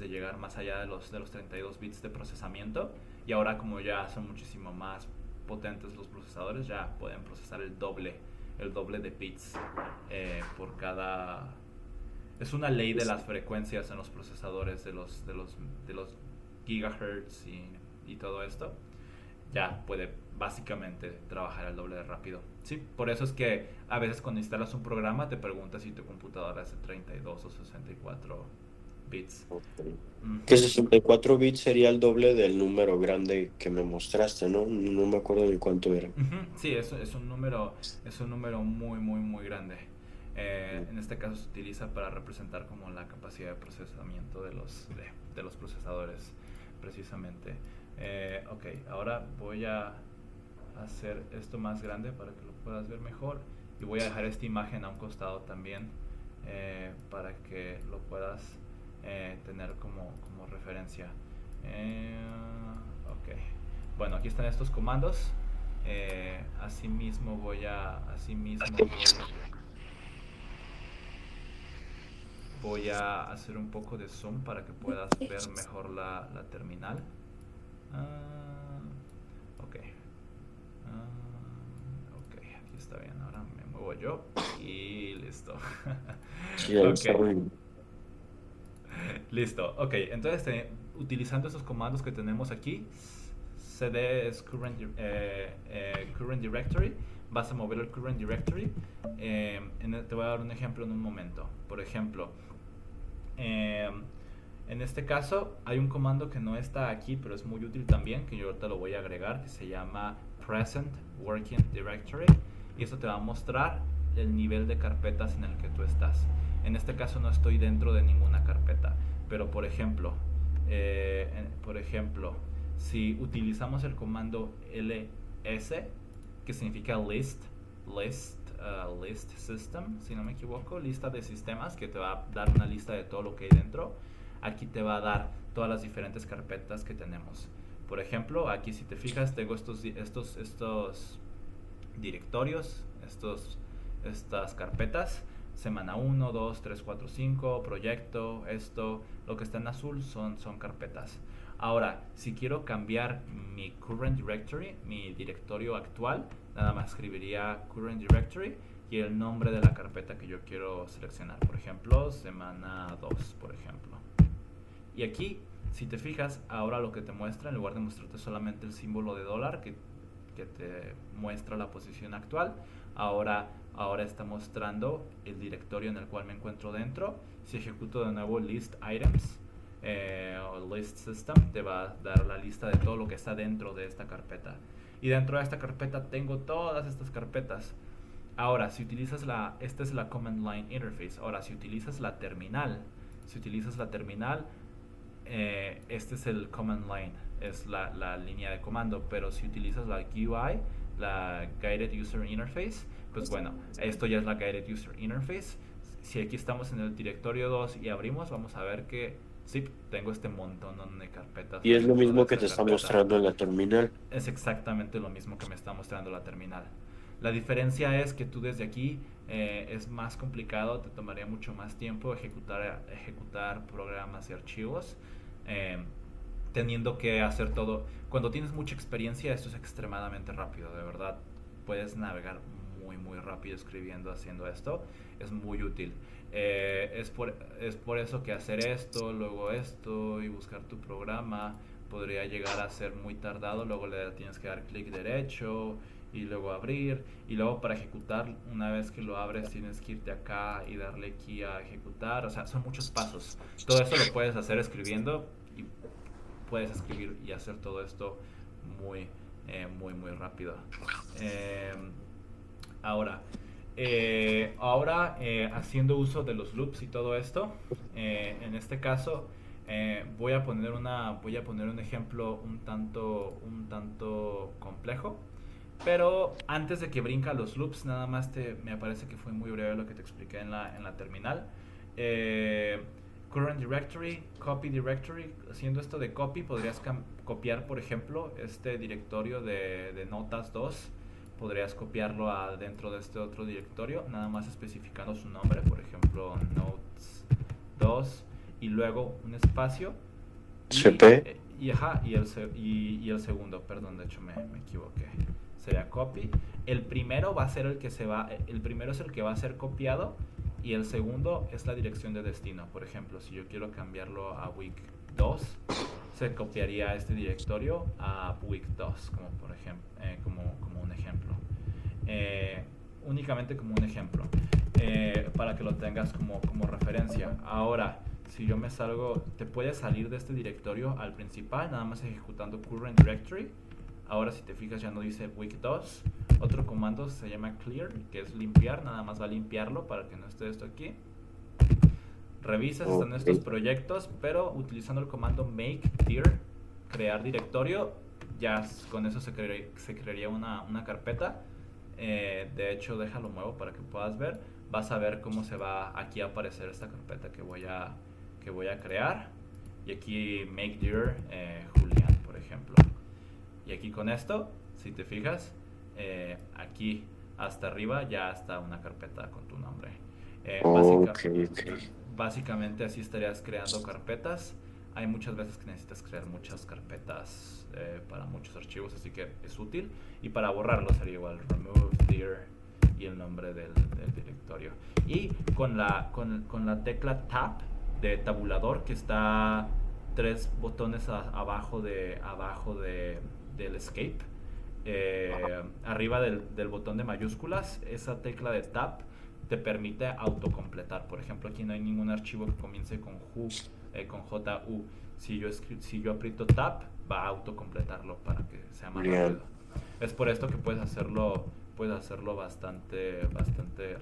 llegar más allá de los 32 bits de procesamiento. Y ahora como ya son muchísimo más potentes los procesadores, ya pueden procesar el doble de bits por cada... Es una ley de las frecuencias en los procesadores de los gigahertz y todo esto, ya puede básicamente trabajar al doble de rápido. Sí, por eso es que a veces cuando instalas un programa te pregunta si tu computadora es de 32 o 64 bits. Ok. Que Ujú. 64 bits sería el doble del número grande que me mostraste, ¿no? No me acuerdo ni cuánto era. Ujú, sí, es un número muy, muy, muy grande. En este caso se utiliza para representar como la capacidad de procesamiento de los procesadores, precisamente. Ok, ahora voy a hacer esto más grande para que lo puedas ver mejor y voy a dejar esta imagen a un costado también para que lo puedas tener como referencia. Ok, bueno, aquí están estos comandos. Asimismo voy a hacer un poco de zoom para que puedas ver mejor la terminal. Ok. Ok, aquí está bien. Ahora me muevo yo y listo. Sí, ahí Ok, está muy listo. Ok, entonces utilizando esos comandos que tenemos aquí, cd es current directory, vas a mover el current directory. Te voy a dar un ejemplo en un momento. Por ejemplo, eh, en este caso hay un comando que no está aquí, pero es muy útil también, que yo ahorita lo voy a agregar, que se llama present working directory, y eso te va a mostrar el nivel de carpetas en el que tú estás. En este caso no estoy dentro de ninguna carpeta, pero por ejemplo, si utilizamos el comando ls, que significa list system, si no me equivoco, lista de sistemas, que te va a dar una lista de todo lo que hay dentro. Aquí te va a dar todas las diferentes carpetas que tenemos. Por ejemplo, aquí si te fijas, tengo estos directorios, estas carpetas: semana 1, 2, 3, 4, 5, proyecto, esto, lo que está en azul son carpetas. Ahora, si quiero cambiar mi current directory, mi directorio actual, nada más escribiría current directory y el nombre de la carpeta que yo quiero seleccionar. Por ejemplo, semana 2, por ejemplo. Y aquí, si te fijas, ahora lo que te muestra, en lugar de mostrarte solamente el símbolo de dólar que te muestra la posición actual, ahora está mostrando el directorio en el cual me encuentro dentro. Si ejecuto de nuevo list items o list system, te va a dar la lista de todo lo que está dentro de esta carpeta. Y dentro de esta carpeta tengo todas estas carpetas. Ahora, esta es la command line interface. Ahora, si utilizas la terminal, este es el command line, es la línea de comando. Pero si utilizas la GUI, la Guided User Interface, pues bueno, esto ya es la Guided User Interface. Si aquí estamos en el directorio 2 y abrimos, vamos a ver que sí, tengo este montón de carpetas Y es lo dentro de mismo que esta te está carpeta. mostrando en la terminal. Es exactamente lo mismo que me está mostrando la terminal. La diferencia es que tú desde aquí es más complicado, te tomaría mucho más tiempo ejecutar programas y archivos, eh, teniendo que hacer todo. Cuando tienes mucha experiencia, esto es extremadamente rápido, de verdad. Puedes navegar muy, muy rápido escribiendo, haciendo esto. Es muy útil. Es por eso que hacer esto y buscar tu programa podría llegar a ser muy tardado. Luego le tienes que dar clic derecho y luego abrir, y luego para ejecutar, una vez que lo abres, tienes que irte acá y darle aquí a ejecutar. O sea, son muchos pasos. Todo eso lo puedes hacer escribiendo, y puedes escribir y hacer todo esto muy, muy, muy rápido. Eh, ahora, haciendo uso de los loops y todo esto, en este caso voy a poner un ejemplo un tanto complejo, pero antes de que brinca los loops, nada más me parece que fue muy breve lo que te expliqué en la terminal. Eh, Current directory, copy directory. Haciendo esto de copy, podrías copiar, por ejemplo, este directorio de notas 2. Podrías copiarlo dentro de este otro directorio, nada más especificando su nombre, por ejemplo, notes 2, y luego un espacio y, CP. y el segundo, perdón, de hecho me equivoqué. Sería copy. El primero es el que va a ser copiado, y el segundo es la dirección de destino. Por ejemplo, si yo quiero cambiarlo a week 2, se copiaría este directorio a week 2, como por ejemplo, como un ejemplo. Únicamente como un ejemplo, para que lo tengas como referencia. Ahora, si yo me salgo, te puedes salir de este directorio al principal, nada más ejecutando current directory. Ahora si te fijas ya no dice week 2. Otro comando se llama clear, que es limpiar, nada más va a limpiarlo para que no esté esto aquí. Revisas, están estos proyectos, pero utilizando el comando make dir, crear directorio, ya con eso se crearía una carpeta. De hecho, déjalo muevo para que puedas ver. Vas a ver cómo se va aquí a aparecer esta carpeta que voy a crear. Y aquí make dir Julián, por ejemplo. Y aquí con esto, si te fijas, aquí hasta arriba ya está una carpeta con tu nombre. Básicamente así estarías creando carpetas. Hay muchas veces que necesitas crear muchas carpetas para muchos archivos, así que es útil. Y para borrarlo sería igual remove dir y el nombre del directorio. Y con la tecla tab de tabulador, que está 3 botones abajo del escape, arriba del botón de mayúsculas, esa tecla de tab te permite autocompletar. Por ejemplo, aquí no hay ningún archivo que comience con JU. Si yo aprieto tab, va a autocompletarlo para que sea más rápido. Es por esto que puedes hacerlo bastante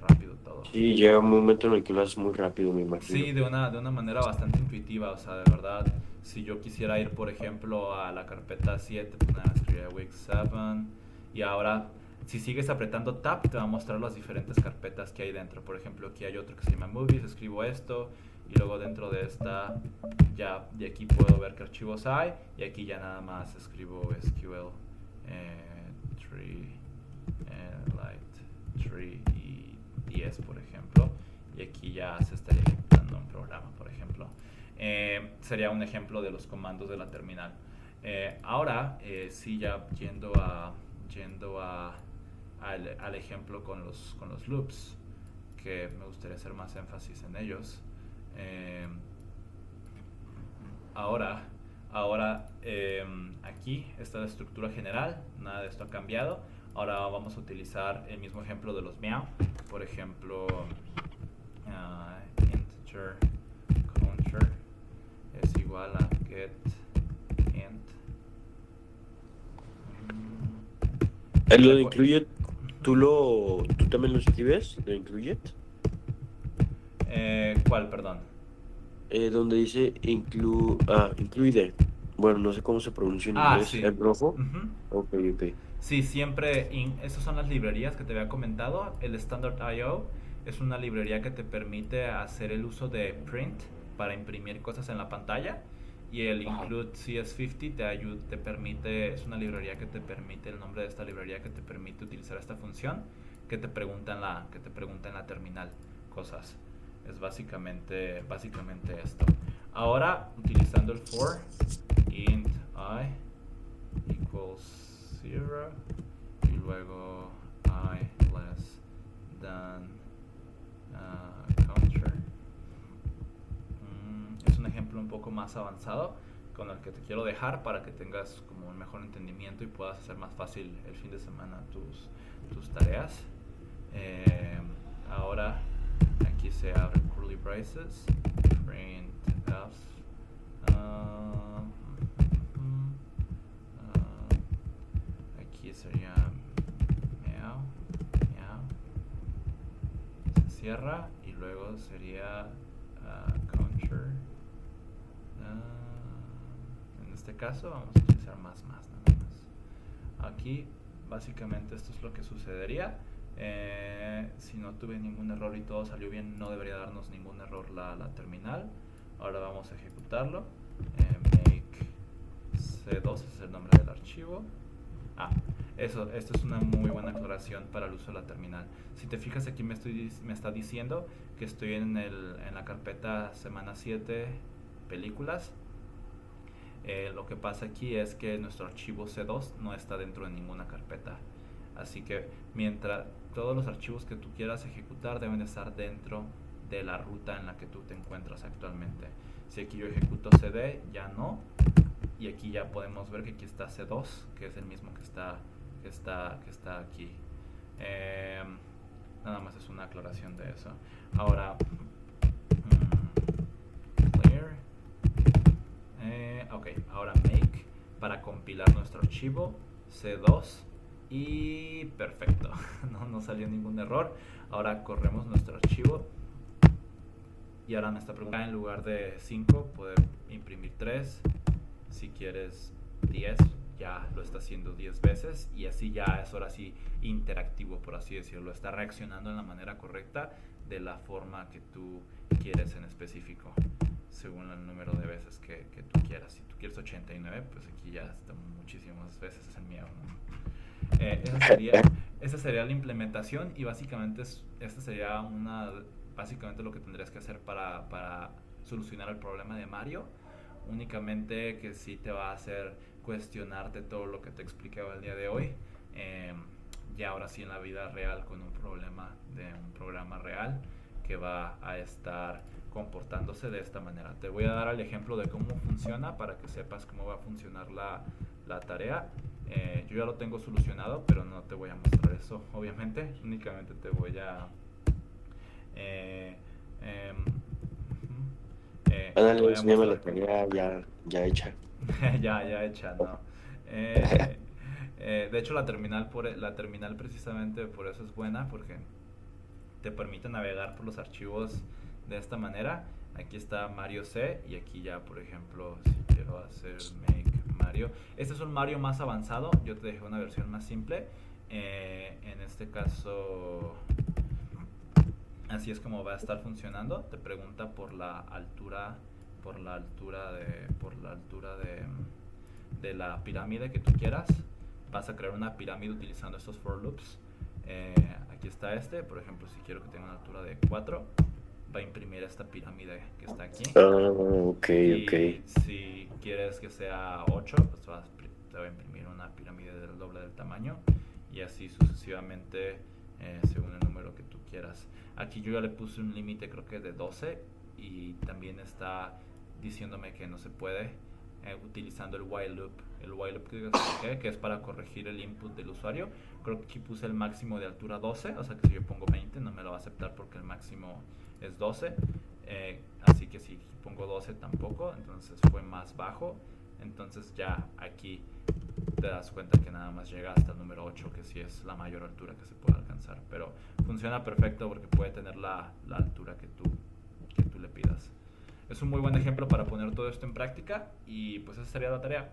rápido todo. Sí, llega un momento en el que lo haces muy rápido, me imagino. Sí, de una manera bastante intuitiva. O sea, de verdad, si yo quisiera ir, por ejemplo, a la carpeta 7, pues nada, escribiría week 7. Y ahora, si sigues apretando tab, te va a mostrar las diferentes carpetas que hay dentro. Por ejemplo, aquí hay otro que se llama movies, escribo esto. Y luego dentro de esta, ya de aquí puedo ver qué archivos hay. Y aquí ya nada más escribo SQL 3, Light 3 y 10, por ejemplo. Y aquí ya se estaría ejecutando un programa, por ejemplo. Sería un ejemplo de los comandos de la terminal. Ahora, sí, ya yendo al ejemplo con los loops, que me gustaría hacer más énfasis en ellos. Ahora aquí está la estructura general, nada de esto ha cambiado. Ahora vamos a utilizar el mismo ejemplo de los meow. Por ejemplo, integer counter es igual a get int. Lo de incluye, ¿tú también lo escribes? ¿Lo incluye? ¿Cuál, perdón? Donde dice include. Bueno, no sé cómo se pronuncia en inglés. Sí. ¿El rojo? Ok. Sí, siempre. Esas son las librerías que te había comentado. El Standard.io es una librería que te permite hacer el uso de print para imprimir cosas en la pantalla. Y el include CS50 te permite, es una librería que te permite, el nombre de esta librería que te permite utilizar esta función que te pregunta en la terminal cosas. Es básicamente esto. Ahora, utilizando el for, int I equals 0 y luego I less than counter. Es un ejemplo un poco más avanzado con el que te quiero dejar para que tengas como un mejor entendimiento y puedas hacer más fácil el fin de semana tus tareas. Ahora aquí se abre curly braces, print f, aquí sería meow, se cierra y luego sería counter. En este caso vamos a utilizar más nada más. Aquí básicamente esto es lo que sucedería. Si no tuve ningún error y todo salió bien, no debería darnos ningún error la terminal. Ahora vamos a ejecutarlo. Make C2 es el nombre del archivo. Esto es una muy buena aclaración para el uso de la terminal. Si te fijas aquí me está diciendo que estoy en la carpeta semana 7 películas. Lo que pasa aquí es que nuestro archivo C2 no está dentro de ninguna carpeta. Así que mientras todos los archivos que tú quieras ejecutar deben estar dentro de la ruta en la que tú te encuentras actualmente. Si aquí yo ejecuto CD, ya no. y aquí ya podemos ver que aquí está C2, que es el mismo que está aquí. Nada más es una aclaración de eso. Ahora, clear. Ok, ahora make para compilar nuestro archivo C2 y perfecto, no salió ningún error. Ahora corremos nuestro archivo y ahora me está preguntando en lugar de 5 poder imprimir 3. Si quieres 10, ya lo está haciendo 10 veces y así ya es ahora sí interactivo, por así decirlo. Está reaccionando en la manera correcta de la forma que tú quieres en específico, según el número de veces que tú quieras. Si tú quieres 89, pues aquí ya está muchísimas veces el mío, ¿no? Esa sería la implementación y básicamente esta sería básicamente lo que tendrías que hacer para solucionar el problema de Mario. Únicamente que sí te va a hacer cuestionarte todo lo que te explicaba el día de hoy. Ya ahora sí en la vida real con un problema de un programa real que va a estar comportándose de esta manera. Te voy a dar el ejemplo de cómo funciona para que sepas cómo va a funcionar la tarea. Yo ya lo tengo solucionado, pero no te voy a mostrar eso, obviamente. Únicamente te voy a... Ándale, voy a enséñame la mostrar tarea ya hecha. ya hecha, ¿no? De hecho, la terminal precisamente por eso es buena, porque te permite navegar por los archivos de esta manera. Aquí está Mario C y aquí ya, por ejemplo, si quiero hacer make Mario. Este es un Mario más avanzado, yo te dejé una versión más simple. En este caso, así es como va a estar funcionando. Te pregunta por la altura de la pirámide que tú quieras. Vas a crear una pirámide utilizando estos for loops. Aquí está por ejemplo, si quiero que tenga una altura de 4, va a imprimir esta pirámide que está aquí. Ok. Y si quieres que sea 8, pues te va a imprimir una pirámide del doble del tamaño y así sucesivamente, según el número que tú quieras. Aquí yo ya le puse un límite, creo que de 12, y también está diciéndome que no se puede, utilizando el while loop. El while loop que es para corregir el input del usuario. Creo que aquí puse el máximo de altura 12, o sea que si yo pongo 20 no me lo va a aceptar porque el máximo es 12. Así que si pongo 12 tampoco, entonces fue más bajo. Entonces ya aquí te das cuenta que nada más llega hasta el número 8, que sí es la mayor altura que se puede alcanzar. Pero funciona perfecto porque puede tener la altura que tú le pidas. Es un muy buen ejemplo para poner todo esto en práctica y pues esa sería la tarea.